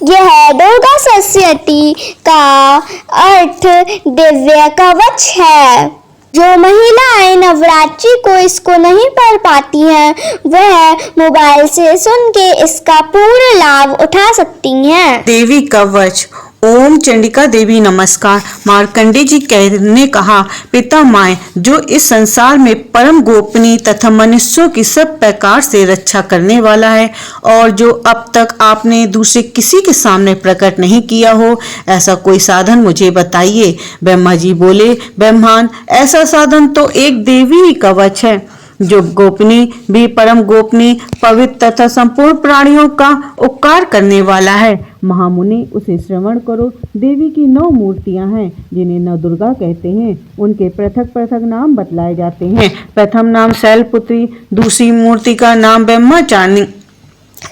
यह दुर्गा सप्तशती का अर्थ दिव्य कवच है। जो महिलाएं नवरात्रि को इसको नहीं पढ़ पाती हैं, वह मोबाइल से सुन के इसका पूर्ण लाभ उठा सकती हैं। देवी कवच। ओम चंडिका देवी नमस्कार। मार्कंडे जी ने कहा, पिता माए जो इस संसार में परम गोपनीय तथा मनुष्यों की सब प्रकार से रक्षा करने वाला है और जो अब तक आपने दूसरे किसी के सामने प्रकट नहीं किया हो, ऐसा कोई साधन मुझे बताइए। ब्रह्मा जी बोले, ब्रह्मांड ऐसा साधन तो एक देवी ही कवच है जो गोपनीय भी परम गोपनीय पवित्र तथा संपूर्ण प्राणियों का उपकार करने वाला है। महामुनि उसे श्रवण करो। देवी की 9 मूर्तियां हैं जिन्हें नव दुर्गा कहते हैं। उनके पृथक पृथक नाम बतलाए जाते हैं। प्रथम नाम शैलपुत्री, दूसरी मूर्ति का नाम ब्रह्मचारिणी,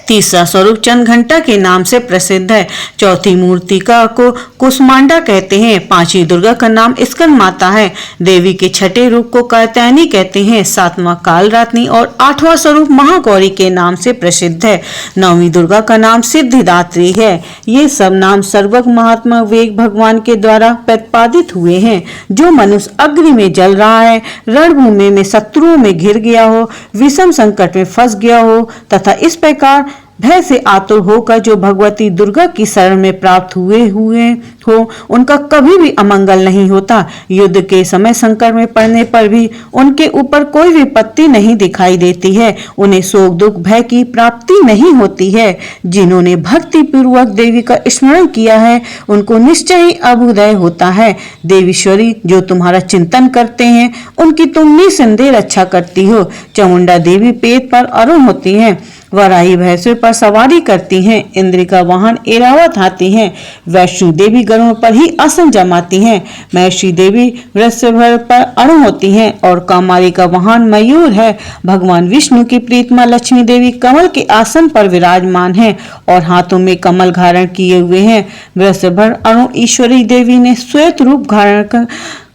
तीसरा स्वरूप चंद घंटा के नाम से प्रसिद्ध है, चौथी मूर्ति को कुसमांडा कहते हैं, पांचवी दुर्गा का नाम स्कंद माता है, देवी के छठे रूप को कात्यायनी कहते हैं, सातवां कालरात्रि और आठवां स्वरूप महागौरी के नाम से प्रसिद्ध है, नौवीं दुर्गा का नाम सिद्धिदात्री है। ये सब नाम सर्वज्ञ महात्मा वेग भगवान के द्वारा प्रतिपादित हुए हैं। जो मनुष्य अग्नि में जल रहा है, रणभूमि में शत्रुओं में घिर गया हो, विषम संकट में फंस गया हो तथा इस प्रकार भय से आतुर होकर जो भगवती दुर्गा की शरण में प्राप्त हुए हो, उनका कभी भी अमंगल नहीं होता। युद्ध के समय संकट में पड़ने पर भी उनके ऊपर कोई विपत्ति नहीं दिखाई देती है। उन्हें शोक दुख भय की प्राप्ति नहीं होती है। जिन्होंने भक्ति पूर्वक देवी का स्मरण किया है, उनको निश्चय ही अभ्युदय होता है। देवीश्वरी जो तुम्हारा चिंतन करते हैं, उनकी तुम निसंदेह रक्षा करती हो। चामुंडा देवी पेट पर अरुण होती है, वराही भैंसों पर सवारी करती हैं, इंद्र का वाहन ऐरावत हाथी हैं, वैष्णो देवी गरुड़ पर ही आसन जमाती हैं, महर्षि देवी वृषभ पर अरुण होती हैं और कामारी का वाहन मयूर है। भगवान विष्णु की प्रीतमा लक्ष्मी देवी कमल के आसन पर विराजमान है और हाथों में कमल धारण किए हुए हैं। वृषभ अरुण ईश्वरी देवी ने श्वेत रूप धारण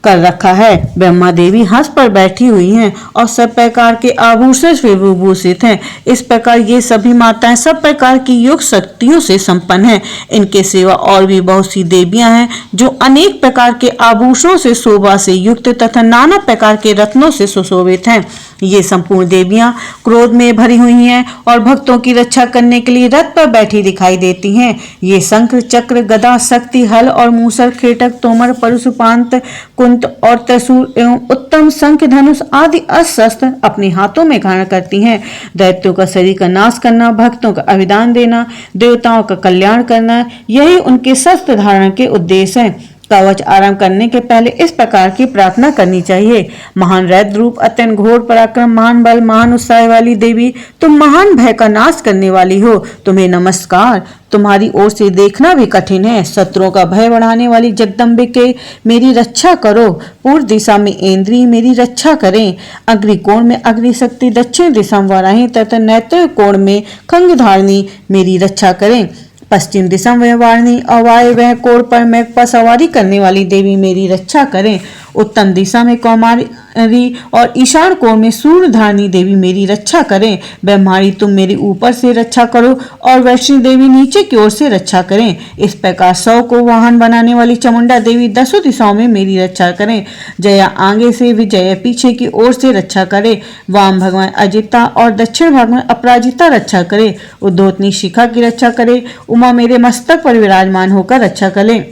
कर रखा है। ब्रह्मा देवी हंस पर बैठी हुई हैं और सब प्रकार के आभूषण से विभूषित हैं। इस प्रकार ये सभी माताएं सब प्रकार की योग शक्तियों से संपन्न हैं। इनके सिवा और भी बहुत सी देवियां हैं जो अनेक प्रकार के आभूषणों से शोभा से युक्त तथा नाना प्रकार के रत्नों से सुशोभित हैं। ये संपूर्ण देवियां क्रोध में भरी हुई हैं और भक्तों की रक्षा करने के लिए रथ पर बैठी दिखाई देती हैं। ये शंख चक्र गदा शक्ति हल और मूसर खेटक तोमर परशुपांत कुंत और त्रिशूल एवं उत्तम शंख धनुष आदि अस्त्र अपने हाथों में धारण करती हैं। दैत्यों का शरीर का नाश करना, भक्तों का अभिदान देना, देवताओं का कल्याण करना, यही उनके शस्त्र धारण के उद्देश्य हैं। कवच आरंभ करने के पहले इस प्रकार की प्रार्थना करनी चाहिए। महान रौद्र रूप, अत्यंत घोर पराक्रम, महान बल, महान उत्साह वाली देवी, तुम महान भय का नाश करने वाली हो, तुम्हें नमस्कार। तुम्हारी ओर से देखना भी कठिन है। शत्रुओं का भय बढ़ाने वाली जगदम्बिके मेरी रक्षा करो। पूर्व दिशा में इंद्री मेरी रक्षा करें। अग्नि कोण में अग्नि शक्ति, दक्षिण दिशा में वाराही तथा नैत्य कोण में खंगधारिणी मेरी रक्षा करें। पश्चिम दिशा में वारिणी और वायव्य कोण पर मेघ पर सवारी करने वाली देवी मेरी रक्षा करें। उत्तम दिशा में कौमारी और ईशान कोण में सूर्यधारिणी देवी मेरी रक्षा करें। ब्रह्माणी तुम मेरी ऊपर से रक्षा करो और वैष्णो देवी नीचे की ओर से रक्षा करें। इस प्रकार 100 को वाहन बनाने वाली चामुंडा देवी 10 दिशाओं में मेरी रक्षा करें। जया आगे से, विजय पीछे की ओर से रक्षा करे। वाम भगवान अजिता और दक्षिण भगवान अपराजिता रक्षा करे। उद्योतनी शिखा की रक्षा करे। उमा मेरे मस्तक पर विराजमान होकर रक्षा करे।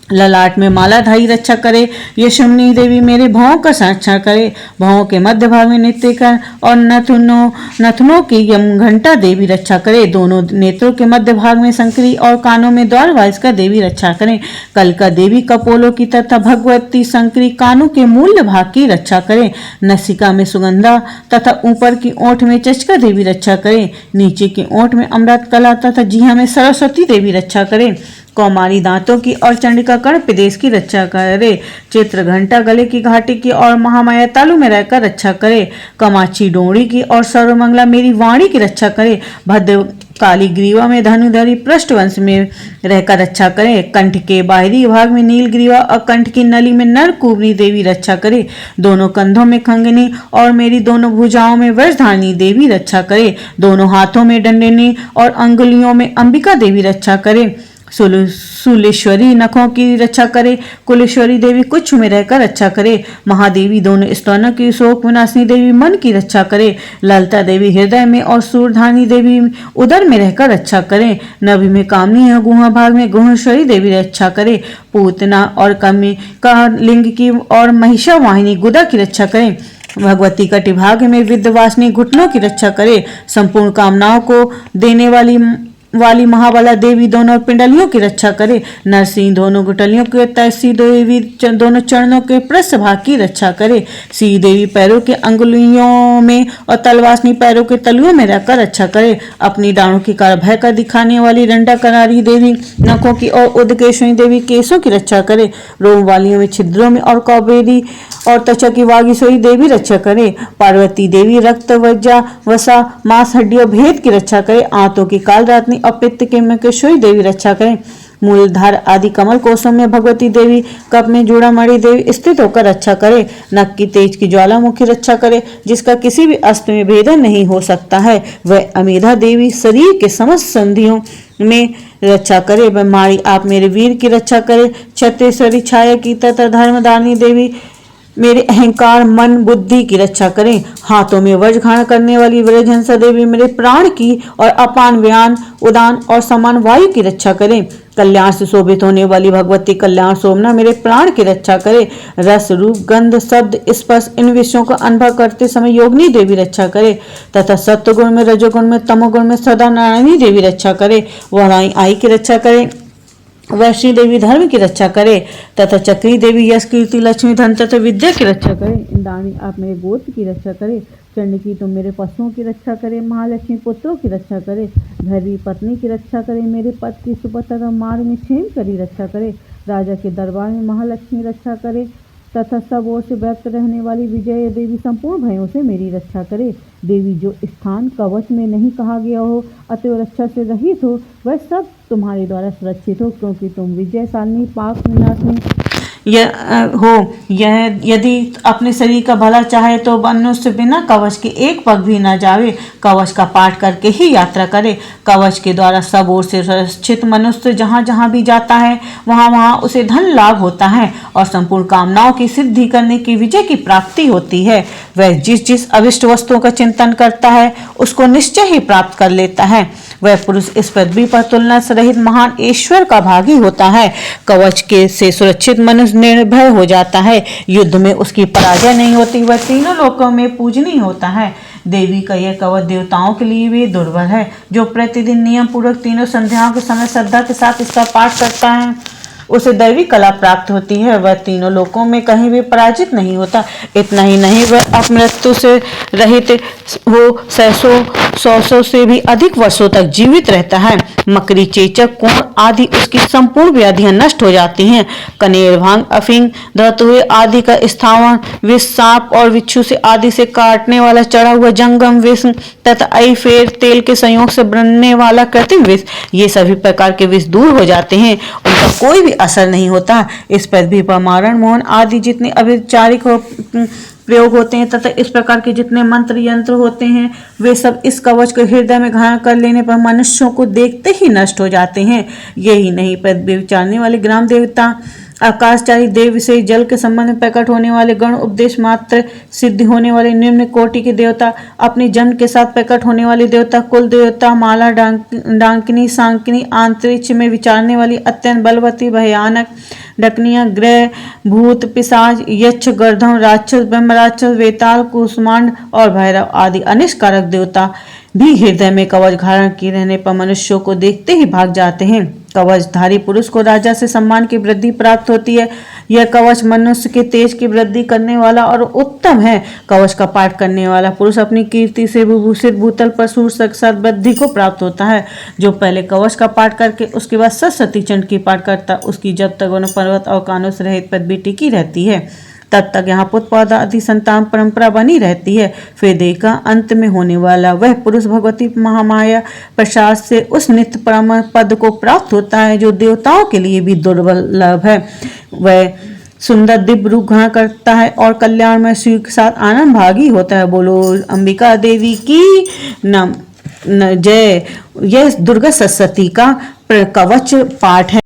ललाट में मालाधारी रक्षा करे। यशुमनी देवी मेरे भावों का संरक्षण करे। भावों के मध्य भाग में नृत्य कर और नथनों की यम घंटा देवी रक्षा करे। दोनों नेत्रों के मध्य भाग में शंकरी और कानों में द्वार वाइस्का देवी रक्षा करें। कलका देवी कपोलों की तथा भगवती शंकरी कानों के मूल्य भाग की रक्षा करें। नसिका में सुगंधा तथा ऊपर की ओठ में चचका देवी रक्षा करें। नीचे की ओठ में अमृत कला तथा जिह्वा में सरस्वती देवी रक्षा करें। कौमारी दांतों की और चंडिका कर्ण प्रदेश की रक्षा करे। चित्र घंटा गले की घाटी की और महामाया तालु में रहकर रक्षा करे। कमाची डोंगरी की और सर्वमंगला मेरी वाणी की रक्षा करे। भद्र काली ग्रीवा में धनुधरी पृष्ठवंश में रहकर रक्षा करे। कंठ के बाहरी भाग में नील ग्रीवा और कंठ की नली में नर कुबरी देवी रक्षा करे। दोनों कंधों में खंगनी और मेरी दोनों भुजाओं में वज्रधारिणी देवी रक्षा करे। दोनों हाथों में दंडिनी और अंगुलियों में अंबिका देवी रक्षा करे। शूलेश्वरी नखों की रक्षा करे। कुलेश्वरी देवी कुछ में रहकर रक्षा करे। महादेवी दोनों स्तनों की शोक विनाशिनी देवी मन की रक्षा करे। ललिता देवी हृदय में और सूरधानी देवी उदर में रहकर रक्षा करे। नभि में कामनी और गुहा भाग में गुहेश्वरी देवी रक्षा करे। पूतना और कमी का लिंग की और महिषा वाहिनी गुदा की रक्षा करे। भगवती कटिभाग में विद्यवासिनी घुटनों की रक्षा करे। संपूर्ण कामनाओं को देने वाली महाबला देवी दोनों पिंडलियों की रक्षा करे। नरसिंह दोनों गुटलियों के तैसी देवी दोनों चरणों के पृष्ठ भाग की रक्षा करे। सी देवी पैरों के अंगुलियों में और तलवासनी पैरों के तलुओं में रहकर रक्षा करे। अपनी डाणों की कार भय कर दिखाने वाली रंडा करारी देवी नखों की और उदकेश्वरी देवी केसों की रक्षा करे। रोम वालियों में छिद्रों में और कौबेरी और त्वचा की वागीश्वरी देवी रक्षा करे। पार्वती देवी रक्त वज्जा वसा मांस हड्डियों भेद की रक्षा करे। आंतों की काल रात्रि और पित्त के मकेश्वरी देवी रक्षा करे। मूलधार आदि कमल कोशों में भगवती देवी, कप में जूड़ामणि देवी स्थित होकर रक्षा करे। नख की तेज की ज्वालामुखी रक्षा करे, जिसका किसी भी अस्त्र में भेदन नहीं हो सकता है। वह अमेधा देवी शरीर के समस्त संधियों में रक्षा करे। वह मारी आप मेरे वीर की रक्षा करे। छत्तीसवरी छाया की तथा धर्मदानी देवी मेरे अहंकार मन बुद्धि की रक्षा करें। हाथों में वज्रघाण करने वाली व्रजहंसा देवी मेरे प्राण की और अपान व्यान उदान और समान वायु की रक्षा करें। कल्याण से शोभित होने वाली भगवती कल्याण शोभना मेरे प्राण की रक्षा करे। रस रूप गंध शब्द स्पर्श इन विषयों का अनुभव करते समय योगिनी देवी रक्षा करे तथा सत्वगुण में रजोगुण में तमोगुण में सदा नारायणी देवी रक्षा करे। वह आई की रक्षा करे। वैष्णी देवी धर्म की रक्षा करे तथा चक्री देवी यश कीर्ति लक्ष्मी धन तथा विद्या की रक्षा करे। इंद्राणी आप मेरे गोत्र की रक्षा करे। चंडकी तुम मेरे पशुओं की रक्षा करे। महालक्ष्मी पुत्रों की रक्षा करे। भैरवी पत्नी की रक्षा करे। मेरे पद की सुपथ तथा मार्ग में क्षेम करी रक्षा करे। राजा के दरबार में महालक्ष्मी रक्षा करे तथा सब ओर से व्यक्त रहने वाली विजय देवी संपूर्ण भयों से मेरी रक्षा करे। देवी जो स्थान कवच में नहीं कहा गया हो अतएव रक्षा से रहित हो, वह सब तुम्हारे द्वारा सुरक्षित हो, क्योंकि तुम विजयशालिनी पाक विनाशिनी यह यदि अपने शरीर का भला चाहे तो मनुष्य बिना कवच के एक पग भी न जावे। कवच का पाठ करके ही यात्रा करे। कवच के द्वारा सब ओर से सुरक्षित मनुष्य जहाँ जहाँ भी जाता है वहाँ वहाँ उसे धन लाभ होता है और संपूर्ण कामनाओं की सिद्धि करने की विजय की प्राप्ति होती है। वह जिस जिस अविष्ट वस्तुओं का चिंतन करता है उसको निश्चय ही प्राप्त कर लेता है। वह पुरुष इस पृथ्वी पर तुलना से रहित महान ईश्वर का भागी होता है। कवच के से सुरक्षित मनुष्य निर्भय हो जाता है। युद्ध में उसकी पराजय नहीं होती। वह तीनों लोकों में पूजनीय होता है। देवी का यह कवच देवताओं के लिए भी दुर्बल है। जो प्रतिदिन नियम पूर्वक तीनों संध्याओं के समय श्रद्धा के साथ इसका पाठ करता है उसे दैवी कला प्राप्त होती है। वह तीनों लोकों में कहीं भी पराजित नहीं होता। इतना ही नहीं, वह अपमृत्यु से रहित हो सौ से भी अधिक वर्षों तक जीवित रहता है। मकड़ी, चेचक, कोण आदि उसकी संपूर्ण व्याधियां नष्ट हो जाती हैं। कनेर, भांग, अफीम, धतूरे आदि का स्थावन विष, सांप और बिच्छू से आदि से काटने वाला चढ़ा हुआ जंगम विष तथा आई फेर तेल के संयोग से बनने वाला कृत्रिम विष, ये सभी प्रकार के विष दूर हो जाते हैं। उनका कोई भी असर नहीं होता। इस पृथ्वी पर मारण, मोहन आदि जितने अभिचारिक प्रयोग होते हैं तथा इस प्रकार के जितने मंत्र यंत्र होते हैं वे सब इस कवच को हृदय में धारण कर लेने पर मनुष्यों को देखते ही नष्ट हो जाते हैं। यही नहीं, पृथ्वी विचारने वाले ग्राम देवता, आकाशचारी देव, विषय जल के संबंध में प्रकट होने वाले गण, उपदेश मात्र सिद्धि होने वाले निम्न कोटि के देवता, अपने जन के साथ प्रकट होने वाले देवता, कुल देवता, माला, डांकिनी, सांकिनी, अंतरिक्ष में विचारने वाली अत्यंत बलवती भयानक डकनियां, ग्रह, भूत, पिशाच, यक्ष, गर्दभ, राक्षस, ब्रह्म राक्षस, वेताल, कुष्मांड और भैरव आदि अनिष्कारक देवता भी हृदय में कवच धारण किए रहने पर मनुष्यों को देखते ही भाग जाते हैं। कवचधारी पुरुष को राजा से सम्मान की वृद्धि प्राप्त होती है। यह कवच मनुष्य के तेज की वृद्धि करने वाला और उत्तम है। कवच का पाठ करने वाला पुरुष अपनी कीर्ति से विभूषित भूतल पर सूर साक्षात वृद्धि को प्राप्त होता है। जो पहले कवच का पाठ करके उसके बाद सरस्वती चंड की पाठ करता, उसकी जब तक वन पर्वत और कानों से रहित पदवी टिकी रहती है। तब तक यहाँ पुत्र पौधा आदि संतान परंपरा बनी रहती है। फिर देखा अंत में होने वाला वह पुरुष भगवती महामाया प्रसाद से उस नित्य परम पद को प्राप्त होता है जो देवताओं के लिए भी दुर्लभ है। वह सुंदर दिव्य रूप ग्रहण करता है और कल्याण में शिव के साथ आनंद भागी होता है। बोलो अंबिका देवी की जय। यह दुर्गा सप्तशती का कवच पाठ है।